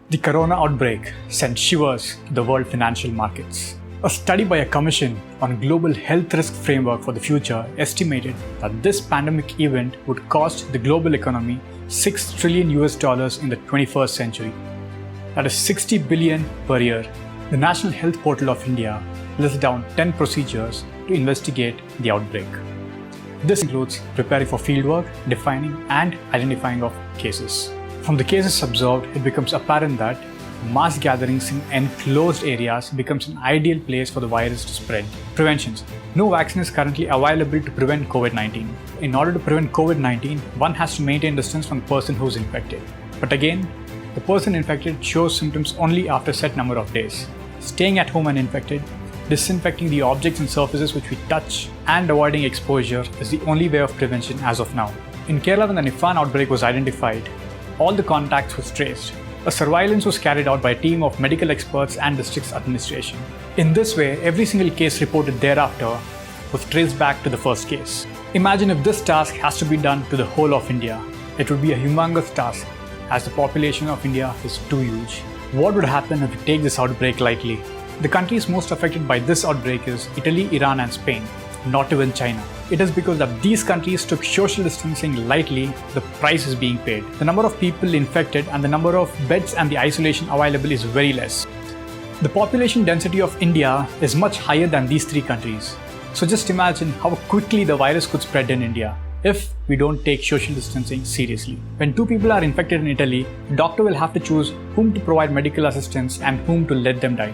The corona outbreak sent shivers to the world financial markets. A study by a commission on global health risk framework for the future estimated that this pandemic event would cost the global economy $6 trillion in the 21st century. That is 60 billion per year. The National Health Portal of India lists down 10 procedures to investigate the outbreak. This includes preparing for fieldwork, defining and identifying of cases. From the cases observed, it becomes apparent that mass gatherings in enclosed areas becomes an ideal place for the virus to spread. Preventions. No vaccine is currently available to prevent COVID-19. In order to prevent COVID-19, one has to maintain distance from the person who is infected. But again, the person infected shows symptoms only after a set number of days. Staying at home uninfected, disinfecting the objects and surfaces which we touch, and avoiding exposure is the only way of prevention as of now. In Kerala, when the Nipah outbreak was identified, all the contacts were traced. A surveillance was carried out by a team of medical experts and district administration. In this way, every single case reported thereafter was traced back to the first case. Imagine if this task has to be done to the whole of India. It would be a humongous task, as the population of India is too huge. What would happen if we take this outbreak lightly? The countries most affected by this outbreak is Italy, Iran and Spain, not even China. It is because that these countries took social distancing lightly, the price is being paid. The number of people infected and the number of beds and the isolation available is very less. The population density of India is much higher than these three countries. So just imagine how quickly the virus could spread in India if we don't take social distancing seriously. When two people are infected in Italy, the doctor will have to choose whom to provide medical assistance and whom to let them die.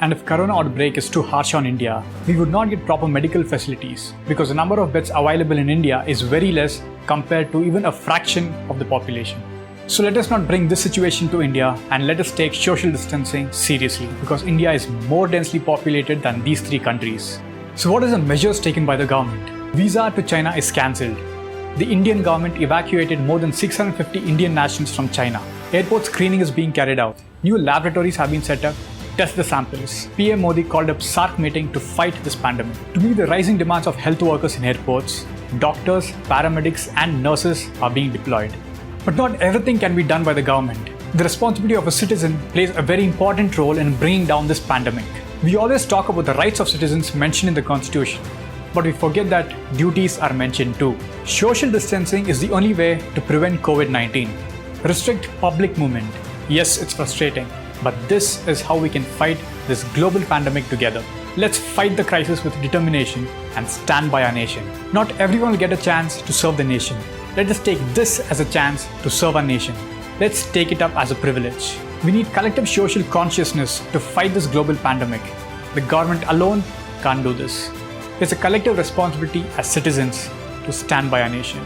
And if corona outbreak is too harsh on India, we would not get proper medical facilities because the number of beds available in India is very less compared to even a fraction of the population. So let us not bring this situation to India and let us take social distancing seriously because India is more densely populated than these three countries. So what are the measures taken by the government? Visa to China is cancelled. The Indian government evacuated more than 650 Indian nationals from China. Airport screening is being carried out. New laboratories have been set up. Test the samples. PM Modi called up SARC meeting to fight this pandemic. To meet the rising demands of health workers in airports, doctors, paramedics and nurses are being deployed. But not everything can be done by the government. The responsibility of a citizen plays a very important role in bringing down this pandemic. We always talk about the rights of citizens mentioned in the Constitution, but we forget that duties are mentioned too. Social distancing is the only way to prevent COVID-19. Restrict public movement. Yes, it's frustrating. But this is how we can fight this global pandemic together. Let's fight the crisis with determination and stand by our nation. Not everyone will get a chance to serve the nation. Let us take this as a chance to serve our nation. Let's take it up as a privilege. We need collective social consciousness to fight this global pandemic. The government alone can't do this. It's a collective responsibility as citizens to stand by our nation.